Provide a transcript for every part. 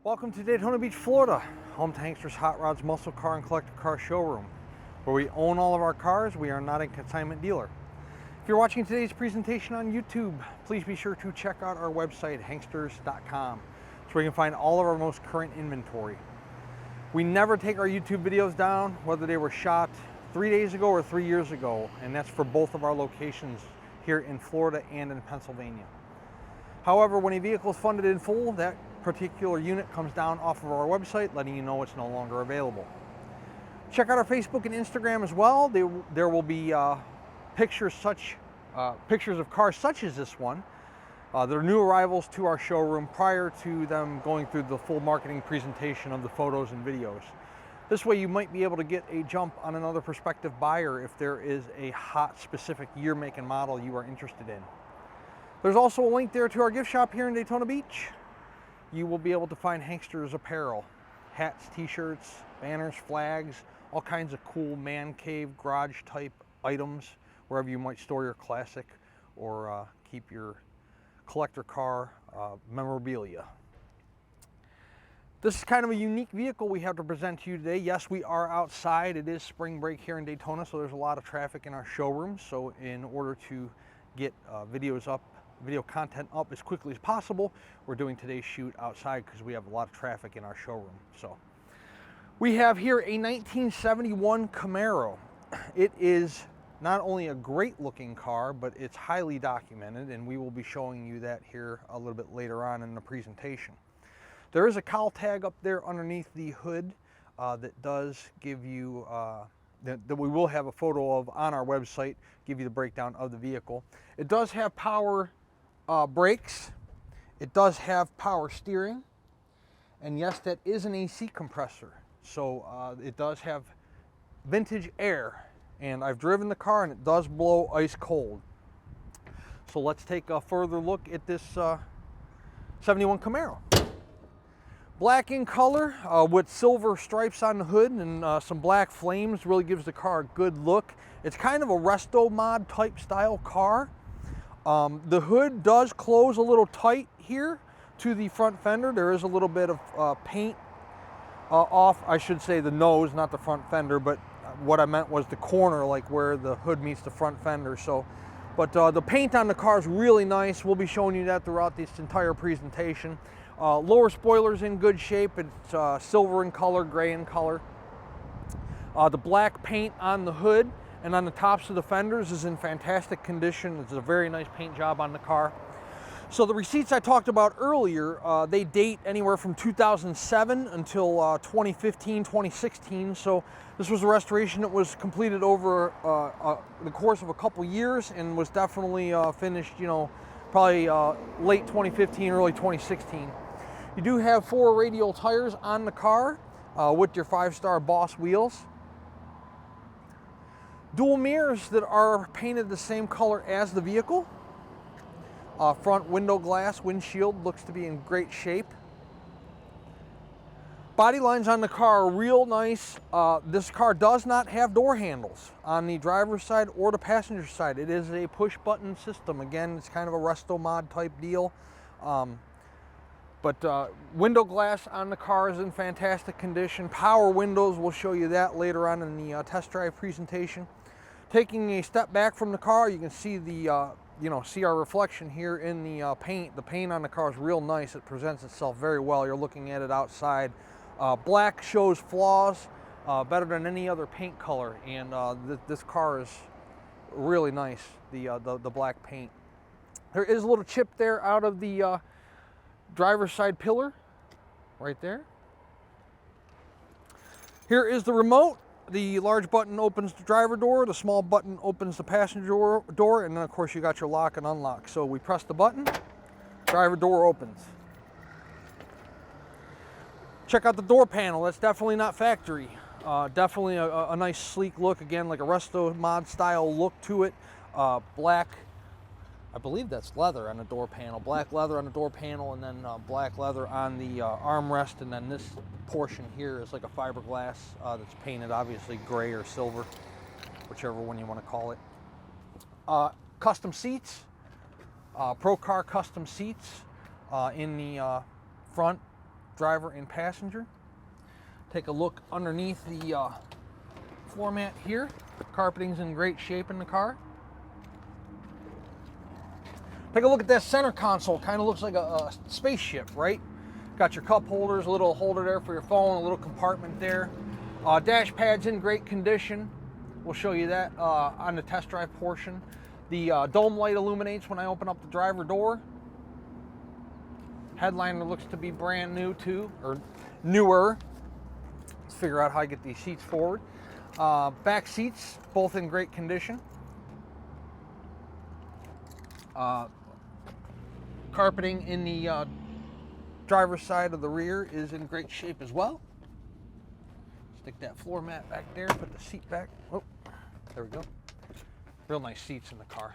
Welcome to Daytona Beach, Florida, home to Hankster's Hot Rods, Muscle Car, and Collector Car Showroom, where we own all of our cars. We are not a consignment dealer. If you're watching today's presentation on YouTube, please be sure to check out our website, hanksters.com, where you can find all of our most current inventory. We never take our YouTube videos down, whether they were shot 3 days ago or 3 years ago, and that's for both of our locations here in Florida and in Pennsylvania. However, when a vehicle is funded in full, that particular unit comes down off of our website, letting you know it's no longer available. Check out our Facebook and Instagram as well. There will be pictures of cars such as this one. They're new arrivals to our showroom prior to them going through the full marketing presentation of the photos and videos. This way you might be able to get a jump on another prospective buyer if there is a hot specific year, make, and model you are interested in. There's also a link there to our gift shop here in Daytona Beach. You will be able to find Hanksters apparel, hats, t-shirts, banners, flags, all kinds of cool man cave, garage type items, wherever you might store your classic or keep your collector car memorabilia. This is kind of a unique vehicle we have to present to you today. Yes, we are outside. It is spring break here in Daytona, so there's a lot of traffic in our showroom. So in order to get video content up as quickly as possible, we're doing today's shoot outside because we have a lot of traffic in our showroom. So we have here a 1971 Camaro. It is not only a great looking car, but it's highly documented, and we will be showing you that here a little bit later on in the presentation. There is a cowl tag up there underneath the hood that does give you that we will have a photo of on our website, give you the breakdown of the vehicle. It does have power brakes. It does have power steering, and yes, that is an AC compressor. So it does have vintage air, and I've driven the car and it does blow ice cold. So let's take a further look at this 71 Camaro. Black in color with silver stripes on the hood and some black flames really gives the car a good look. It's kind of a resto mod type style car. The hood does close a little tight here to the front fender. There is a little bit of paint off, I should say the nose, not the front fender, but what I meant was the corner, like where the hood meets the front fender. So, but the paint on the car is really nice. We'll be showing you that throughout this entire presentation. Lower spoiler's in good shape. It's silver in color, gray in color. The black paint on the hood and on the tops of the fenders is in fantastic condition. It's a very nice paint job on the car. So the receipts I talked about earlier, they date anywhere from 2007 until 2015, 2016. So this was a restoration that was completed over the course of a couple years and was definitely finished, you know, probably late 2015, early 2016. You do have 4 radial tires on the car with your 5-star Boss wheels. Dual mirrors that are painted the same color as the vehicle. Front window glass, windshield looks to be in great shape. Body lines on the car are real nice. This car does not have door handles on the driver's side or the passenger side. It is a push button system. Again, it's kind of a resto mod type deal. But window glass on the car is in fantastic condition. Power windows, we'll show you that later on in the test drive presentation. Taking a step back from the car, you can see the see our reflection here in the paint. The paint on the car is real nice. It presents itself very well. You're looking at it outside. Black shows flaws better than any other paint color, and this car is really nice. The black paint. There is a little chip there out of the driver's side pillar, right there. Here is the remote. The large button opens the driver door, the small button opens the passenger door, and then of course you got your lock and unlock. So we press the button, driver door opens. Check out the door panel. That's definitely not factory. Definitely a nice sleek look, again like a resto mod style look to it. Black, I believe that's leather on the door panel. Black leather on the door panel, and then black leather on the armrest, and then this portion here is like a fiberglass that's painted obviously gray or silver, whichever one you want to call it. Custom seats, Pro Car custom seats in the front driver and passenger. Take a look underneath the floor mat here. Carpeting's in great shape in the car. Take a look at that center console. Kind of looks like a spaceship, right? Got your cup holders, a little holder there for your phone, a little compartment there. Dash pad's in great condition. We'll show you that on the test drive portion. The dome light illuminates when I open up the driver door. Headliner looks to be brand new too, or newer. Let's figure out how I get these seats forward. Back seats, both in great condition. Carpeting in the driver's side of the rear is in great shape as well. Stick that floor mat back there, put the seat back. Oh, there we go. Real nice seats in the car.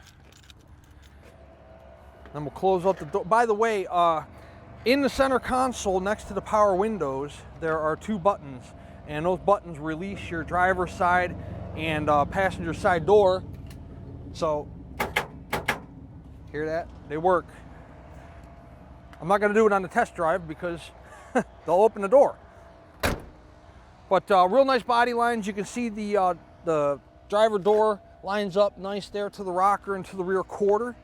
Then we'll close up the door. By the way, in the center console next to the power windows, there are 2 buttons, and those buttons release your driver's side and passenger side door. So, hear that? They work. I'm not going to do it on the test drive because they'll open the door. But real nice body lines. You can see the driver door lines up nice there to the rocker and to the rear quarter.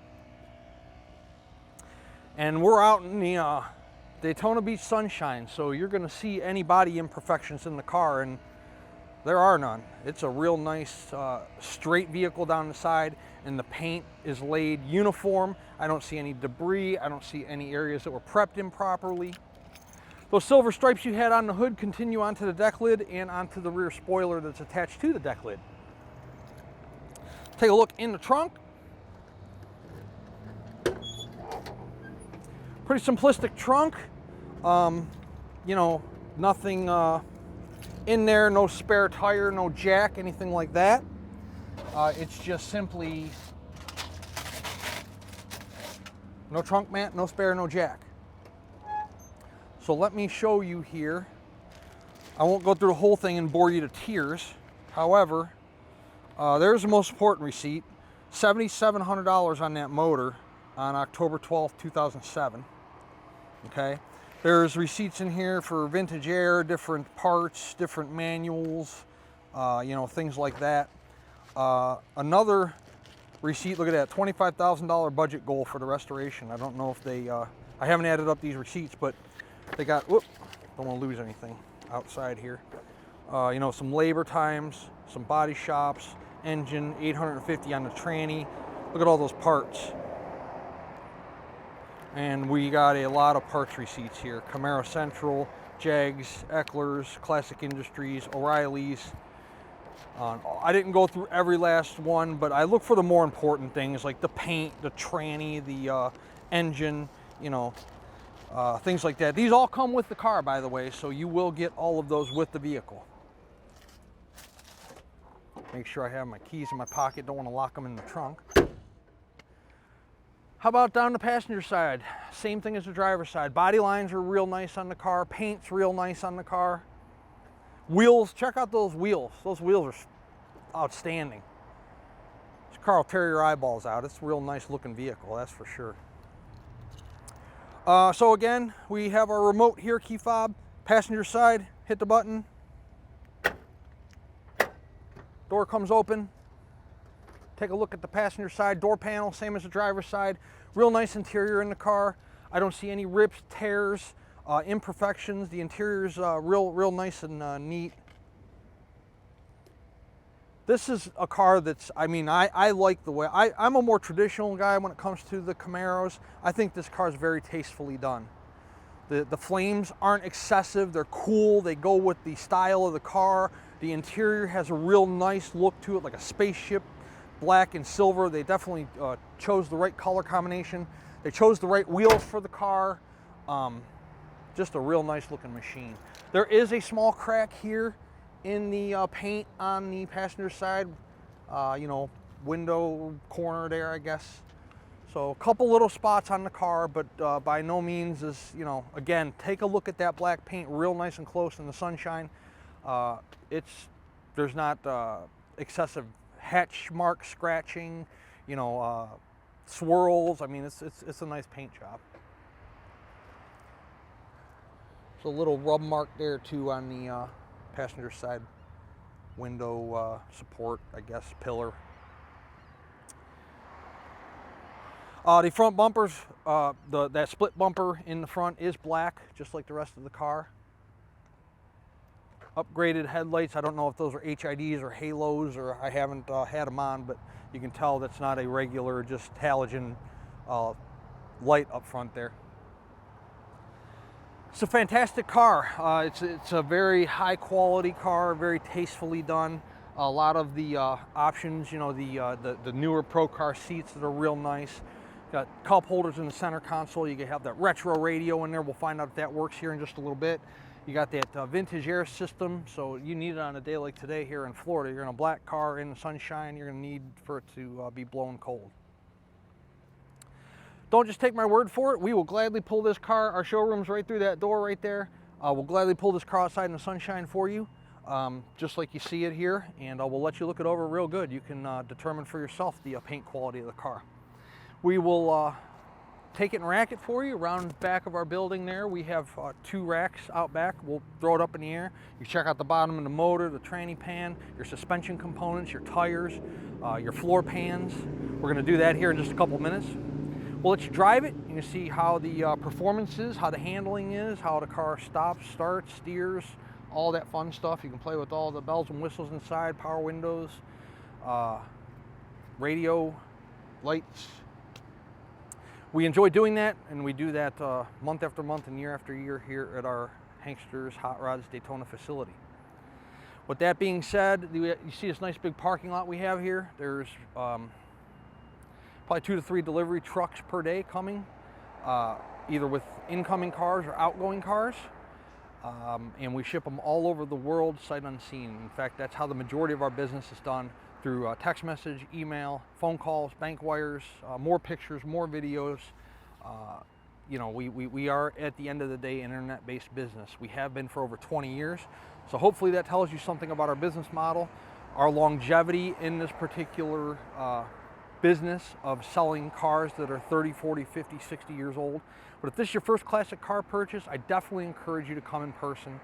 And we're out in the Daytona Beach sunshine, so you're going to see any body imperfections in the car, and there are none. It's a real nice straight vehicle down the side, and the paint is laid uniform. I don't see any debris. I don't see any areas that were prepped improperly. Those silver stripes you had on the hood continue onto the deck lid and onto the rear spoiler that's attached to the deck lid. Take a look in the trunk. Pretty simplistic trunk. You know, nothing in there, no spare tire, no jack, anything like that. It's just simply no trunk mat, no spare, no jack. So let me show you here. I won't go through the whole thing and bore you to tears. However, there's the most important receipt. $7,700 on that motor on October 12th, 2007. Okay. There's receipts in here for vintage air, different parts, different manuals, you know, things like that. Another receipt, look at that, $25,000 budget goal for the restoration. I don't know if they, I haven't added up these receipts, but they got, whoop, don't want to lose anything outside here. You know, some labor times, some body shops, engine, $850 on the tranny. Look at all those parts. And we got a lot of parts receipts here. Camaro Central, Jags, Eckler's, Classic Industries, O'Reilly's. I didn't go through every last one, but I look for the more important things like the paint, the tranny, the engine, you know, things like that. These all come with the car, by the way, so you will get all of those with the vehicle. Make sure I have my keys in my pocket. Don't want to lock them in the trunk. How about down the passenger side? Same thing as the driver's side. Body lines are real nice on the car. Paint's real nice on the car. Wheels, check out those wheels. Those wheels are outstanding. This car will tear your eyeballs out. It's a real nice looking vehicle, that's for sure. So again, we have our remote here, key fob. Passenger side, hit the button. Door comes open. Take a look at the passenger side door panel, same as the driver's side. Real nice interior in the car. I don't see any rips, tears, imperfections. The interior's real nice and neat. This is a car that's, I mean, I like the way, I'm a more traditional guy when it comes to the Camaros. I think this car is very tastefully done. The flames aren't excessive, they're cool, they go with the style of the car. The interior has a real nice look to it, like a spaceship, black and silver. They definitely chose the right color combination. They chose the right wheels for the car. Just a real nice looking machine. There is a small crack here in the paint on the passenger side, you know, window corner there, I guess. So a couple little spots on the car, but by no means is, you know, again, take a look at that black paint real nice and close in the sunshine. There's not excessive hatch mark scratching, you know, swirls. I mean, it's a nice paint job. There's a little rub mark there too on the passenger side window support, I guess, pillar. The front bumpers, that split bumper in the front is black, just like the rest of the car. Upgraded headlights. I don't know if those are HIDs or halos, or I haven't had them on, but you can tell that's not a regular, just halogen light up front there. It's a fantastic car. It's a very high quality car, very tastefully done. A lot of the options, you know, the newer Pro Car seats that are real nice. Got cup holders in the center console. You can have that retro radio in there. We'll find out if that works here in just a little bit. You got that vintage air system, so you need it on a day like today here in Florida. You're in a black car in the sunshine. You're going to need for it to be blowing cold. Don't just take my word for it. We will gladly pull this car. Our showroom's right through that door right there. We'll gladly pull this car outside in the sunshine for you, just like you see it here, and we'll let you look it over real good. You can determine for yourself the paint quality of the car. We will take it and rack it for you around the back of our building there. We have 2 racks out back. We'll throw it up in the air. You check out the bottom of the motor, the tranny pan, your suspension components, your tires, your floor pans. We're going to do that here in just a couple minutes. We'll let you drive it. You can see how the performance is, how the handling is, how the car stops, starts, steers, all that fun stuff. You can play with all the bells and whistles inside, power windows, radio, lights. We enjoy doing that, and we do that month after month and year after year here at our Hanksters Hot Rods Daytona facility. With that being said, you see this nice big parking lot we have here. There's probably 2 to 3 delivery trucks per day coming, either with incoming cars or outgoing cars. And we ship them all over the world, sight unseen. In fact, that's how the majority of our business is done, through text message, email, phone calls, bank wires, more pictures, more videos. You know, we are, at the end of the day, an internet-based business. We have been for over 20 years. So hopefully that tells you something about our business model, our longevity in this particular business of selling cars that are 30, 40, 50, 60 years old. But if this is your first classic car purchase, I definitely encourage you to come in person.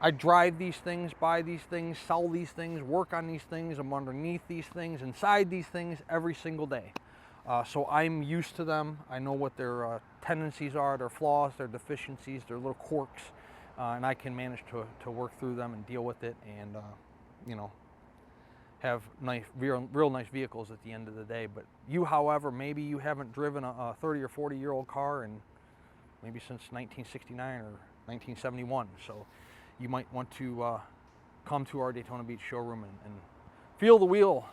I drive these things, buy these things, sell these things, work on these things. I'm underneath these things, inside these things every single day. So I'm used to them. I know what their tendencies are, their flaws, their deficiencies, their little quirks, and I can manage to work through them and deal with it, and you know, have nice, real nice vehicles at the end of the day. But you, however, maybe you haven't driven a 30 or 40-year-old car in maybe since 1969 or 1971. So you might want to come to our Daytona Beach showroom and feel the wheel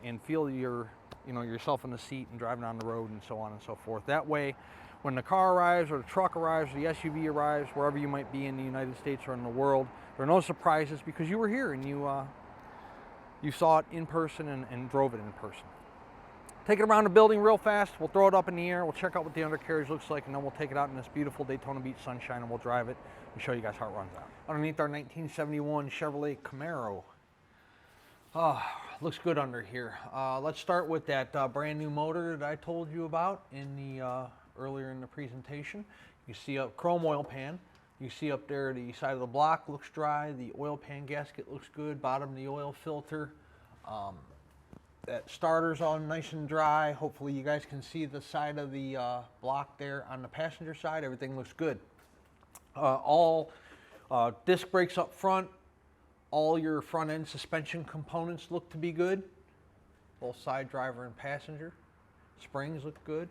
and feel yourself in the seat and driving on the road and so on and so forth. That way, when the car arrives or the truck arrives or the SUV arrives, wherever you might be in the United States or in the world, there are no surprises because you were here and you saw it in person and drove it in person. Take it around the building real fast. We'll throw it up in the air. We'll check out what the undercarriage looks like, and then we'll take it out in this beautiful Daytona Beach sunshine, and we'll drive it and show you guys how it runs out. Underneath our 1971 Chevrolet Camaro. Looks good under here. Let's start with that brand new motor that I told you about in the earlier in the presentation. You see a chrome oil pan. You see up there the side of the block looks dry. The oil pan gasket looks good. Bottom of the oil filter. That starter's all nice and dry. Hopefully you guys can see the side of the block there on the passenger side. Everything looks good. All disc brakes up front. All your front end suspension components look to be good. Both side driver and passenger. Springs look good.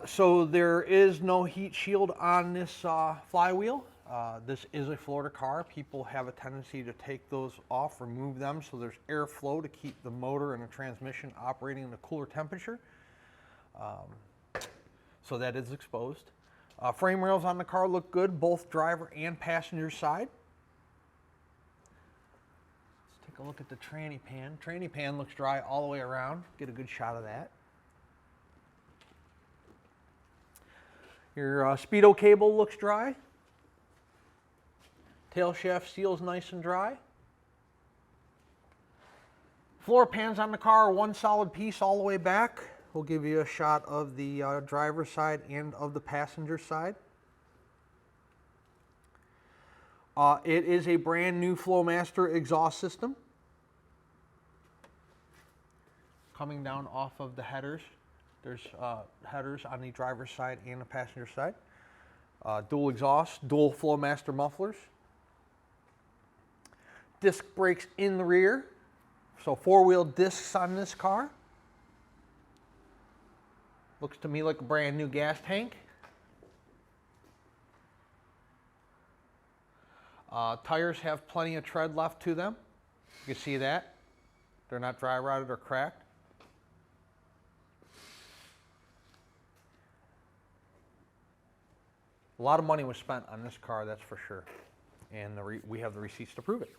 So there is no heat shield on this flywheel. This is a Florida car. People have a tendency to take those off, remove them, so there's airflow to keep the motor and the transmission operating in a cooler temperature. So that is exposed. Frame rails on the car look good, both driver and passenger side. Let's take a look at the tranny pan. Tranny pan looks dry all the way around. Get a good shot of that. Your speedo cable looks dry. Tail shaft seal's nice and dry. Floor pans on the car are one solid piece all the way back. We'll give you a shot of the driver's side and of the passenger side. It is a brand new Flowmaster exhaust system. Coming down off of the headers. There's headers on the driver's side and the passenger side. Dual exhaust, dual Flowmaster mufflers. Disc brakes in the rear. So 4-wheel discs on this car. Looks to me like a brand new gas tank. Tires have plenty of tread left to them. You can see that. They're not dry rotted or cracked. A lot of money was spent on this car, that's for sure. And we have the receipts to prove it.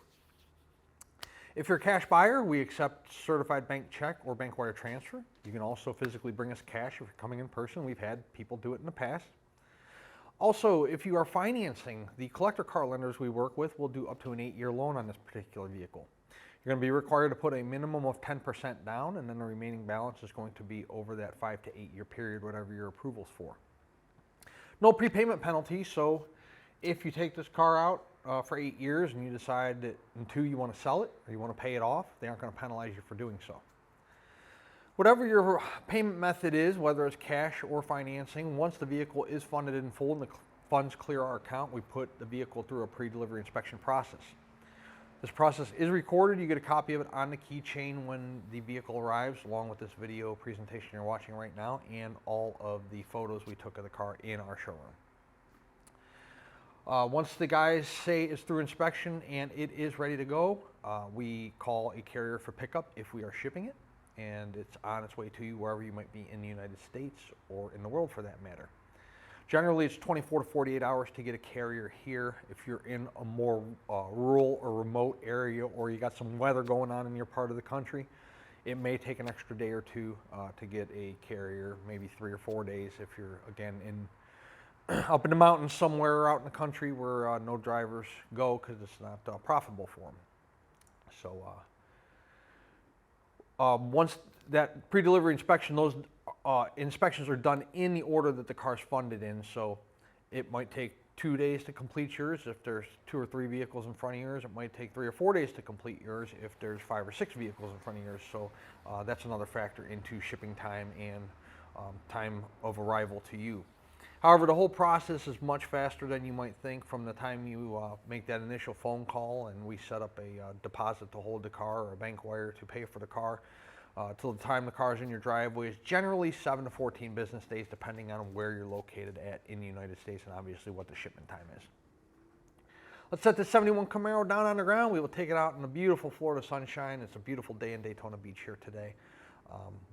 If you're a cash buyer, we accept certified bank check or bank wire transfer. You can also physically bring us cash if you're coming in person. We've had people do it in the past. Also, if you are financing, the collector car lenders we work with will do up to an 8-year loan on this particular vehicle. You're going to be required to put a minimum of 10% down, and then the remaining balance is going to be over that 5 to 8 year period, whatever your approval's for. No prepayment penalty, so if you take this car out for 8 years and you decide that in 2 you want to sell it or you want to pay it off, they aren't going to penalize you for doing so. Whatever your payment method is, whether it's cash or financing, once the vehicle is funded in full and the funds clear our account, we put the vehicle through a pre-delivery inspection process. This process is recorded. You get a copy of it on the keychain when the vehicle arrives, along with this video presentation you're watching right now and all of the photos we took of the car in our showroom. Once the guys say it's through inspection and it is ready to go, we call a carrier for pickup if we are shipping it, and it's on its way to you wherever you might be in the United States or in the world for that matter. Generally, it's 24 to 48 hours to get a carrier here. If you're in a more rural or remote area, or you got some weather going on in your part of the country, it may take an extra day or two to get a carrier, maybe 3 or 4 days if you're, again, up in the mountains somewhere or out in the country where no drivers go because it's not profitable for them. So once that pre-delivery inspection, those inspections are done in the order that the car's funded in. So it might take 2 days to complete yours if there's 2 or 3 vehicles in front of yours. It might take 3 or 4 days to complete yours if there's 5 or 6 vehicles in front of yours. So that's another factor into shipping time and time of arrival to you. However, the whole process is much faster than you might think. From the time you make that initial phone call and we set up a deposit to hold the car or a bank wire to pay for the car, till the time the car is in your driveway is generally 7 to 14 business days, depending on where you're located at in the United States and obviously what the shipment time is. Let's set the 71 Camaro down on the ground. We will take it out in the beautiful Florida sunshine. It's a beautiful day in Daytona Beach here today.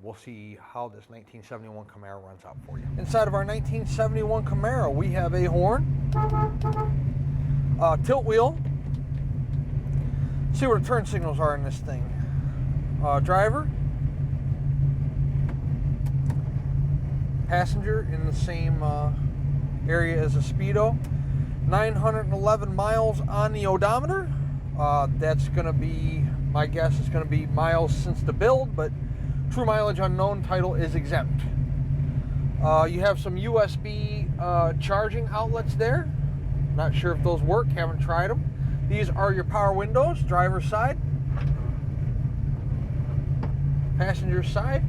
We'll see how this 1971 Camaro runs out for you. Inside of our 1971 Camaro, we have a horn, tilt wheel. See where the turn signals are in this thing. Driver, passenger in the same area as a Speedo. 911 miles on the odometer. That's going to be, my guess is going to be miles since the build, but true mileage unknown, title is exempt. You have some USB charging outlets there. Not sure if those work, haven't tried them. These are your power windows, driver's side, passenger side.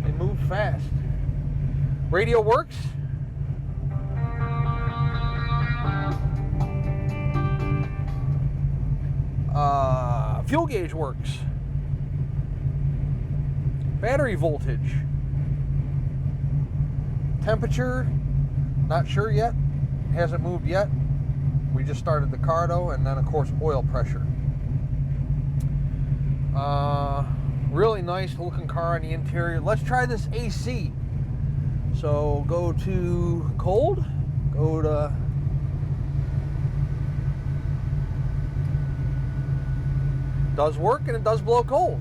They move fast. Radio works. Fuel gauge works. Battery voltage. Temperature, not sure yet. Hasn't moved yet. We just started the car though, and then of course oil pressure. Really nice looking car on the interior. Let's try this AC. So go to cold, go to does work, and it does blow cold.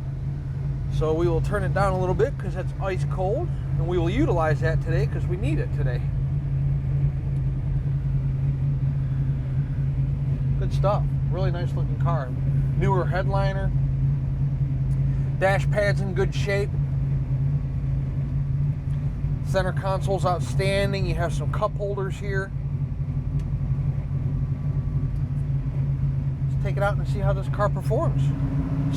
So we will turn it down a little bit because it's ice cold, and we will utilize that today because we need it today. Good stuff. Really nice looking car. Newer headliner. Dash pad's in good shape. Center console's outstanding. You have some cup holders here. take it out and see how this car performs.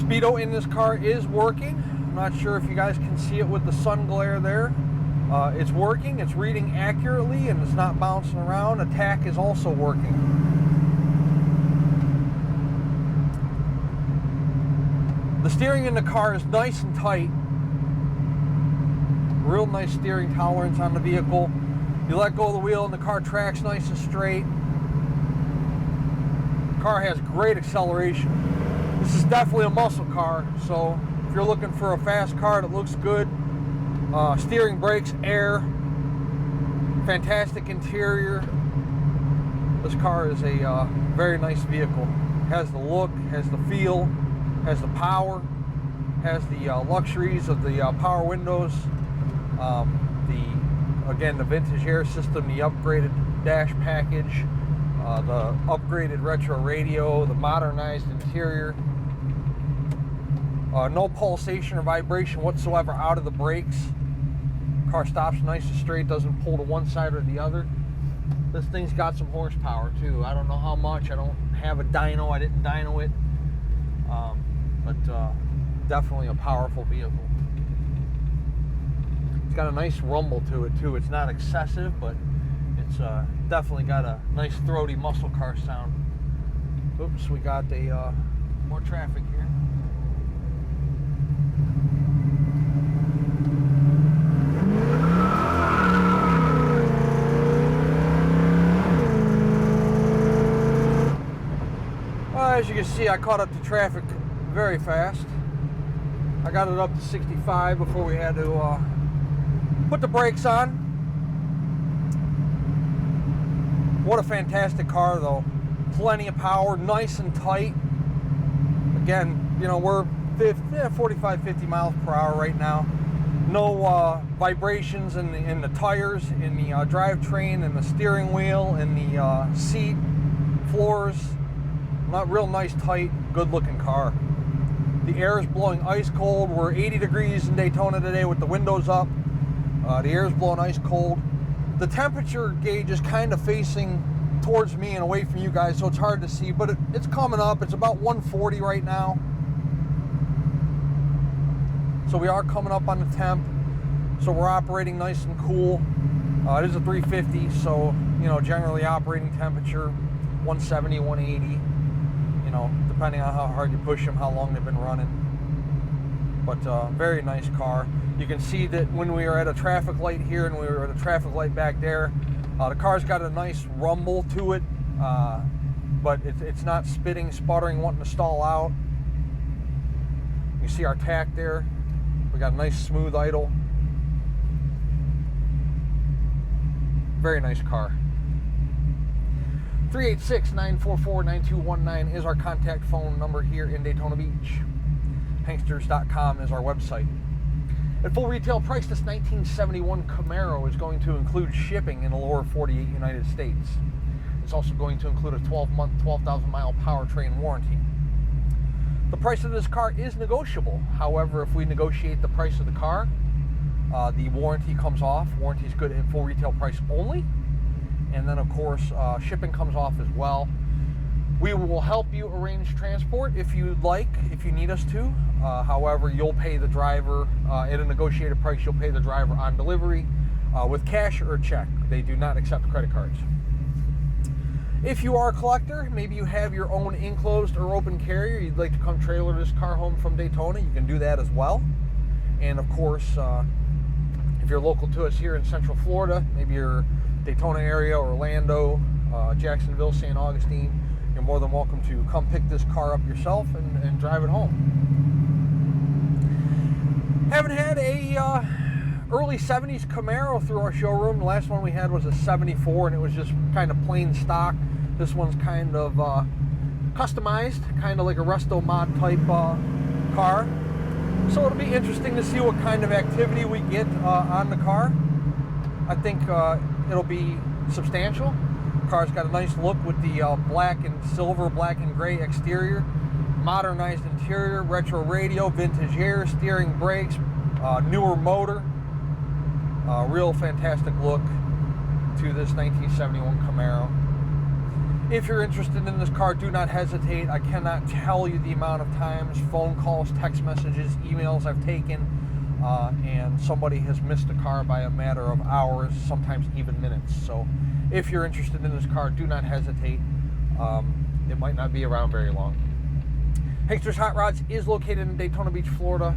Speedo in this car is working. I'm not sure if you guys can see it with the sun glare there. It's working, it's reading accurately, and it's not bouncing around. Attack is also working. The steering in the car is nice and tight. Real nice steering tolerance on the vehicle. You let go of the wheel and the car tracks nice and straight. The car has great acceleration. This is definitely a muscle car, so if you're looking for a fast car that looks good, steering, brakes, air, fantastic interior, this car is a very nice vehicle. Has the look, has the feel, has the power, has the luxuries of the power windows, again, the vintage air system, the upgraded dash package, the upgraded retro radio, the modernized interior. No pulsation or vibration whatsoever out of the brakes. Car stops nice and straight, doesn't pull to one side or the other. This thing's got some horsepower too. I don't know how much. I don't have a dyno. I didn't dyno it. But definitely a powerful vehicle. It's got a nice rumble to it too. It's not excessive, but it's definitely got a nice throaty muscle car sound. Oops, we got a more traffic here. As you can see, I caught up to traffic very fast. I got it up to 65 before we had to put the brakes on. What a fantastic car though. Plenty of power, nice and tight. Again, you know, we're 45, 50 miles per hour right now. No vibrations in the tires, in the drivetrain, in the steering wheel, in the seat, floors. Not real nice, tight, good looking car. The air is blowing ice cold. We're 80 degrees in Daytona today with the windows up. The air is blowing ice cold. The temperature gauge is kind of facing towards me and away from you guys, so it's hard to see, but it's coming up. It's about 140 right now. So we are coming up on the temp. So we're operating nice and cool. It is a 350, so, you know, generally operating temperature 170, 180. You know, depending on how hard you push them, how long they've been running. But very nice car. You can see that when we are at a traffic light here and we were at a traffic light back there, the car's got a nice rumble to it, but it's not spitting, sputtering, wanting to stall out. You see our tack there. We got a nice smooth idle. Very nice car. 386-944-9219 is our contact phone number here in Daytona Beach. Hanksters.com is our website. At full retail price, this 1971 Camaro is going to include shipping in the lower 48 United States. It's also going to include a 12-month, 12,000-mile powertrain warranty. The price of this car is negotiable. However, if we negotiate the price of the car, the warranty comes off. Warranty is good at full retail price only. And then, of course, shipping comes off as well. We will help you arrange transport if you'd like, if you need us to. However, you'll pay the driver at a negotiated price. You'll pay the driver on delivery with cash or check. They do not accept credit cards. If you are a collector, maybe you have your own enclosed or open carrier, you'd like to come trailer this car home from Daytona, you can do that as well. And of course, if you're local to us here in Central Florida, maybe you're Daytona area, Orlando, Jacksonville, St. Augustine, you're more than welcome to come pick this car up yourself and drive it home. Haven't had a early 70s Camaro through our showroom. The last one we had was a 74 and it was just kind of plain stock. This one's kind of customized, kind of like a resto mod type car. So it'll be interesting to see what kind of activity we get on the car. I think it'll be substantial. The car's got a nice look with the black and silver, black and gray exterior, modernized interior, retro radio, vintage air, steering, brakes, newer motor. Real fantastic look to this 1971 Camaro. If you're interested in this car, do not hesitate. I cannot tell you the amount of times, phone calls, text messages, emails I've taken, and somebody has missed a car by a matter of hours, sometimes even minutes. So if you're interested in this car, do not hesitate. It might not be around very long. Hanksters Hot Rods is located in Daytona Beach, Florida.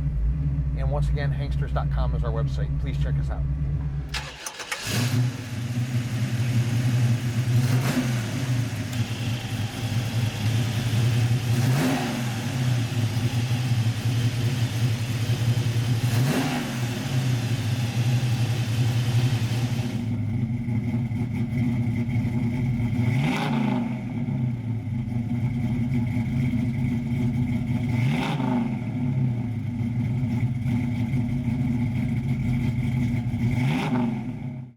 And once again, hanksters.com is our website. Please check us out.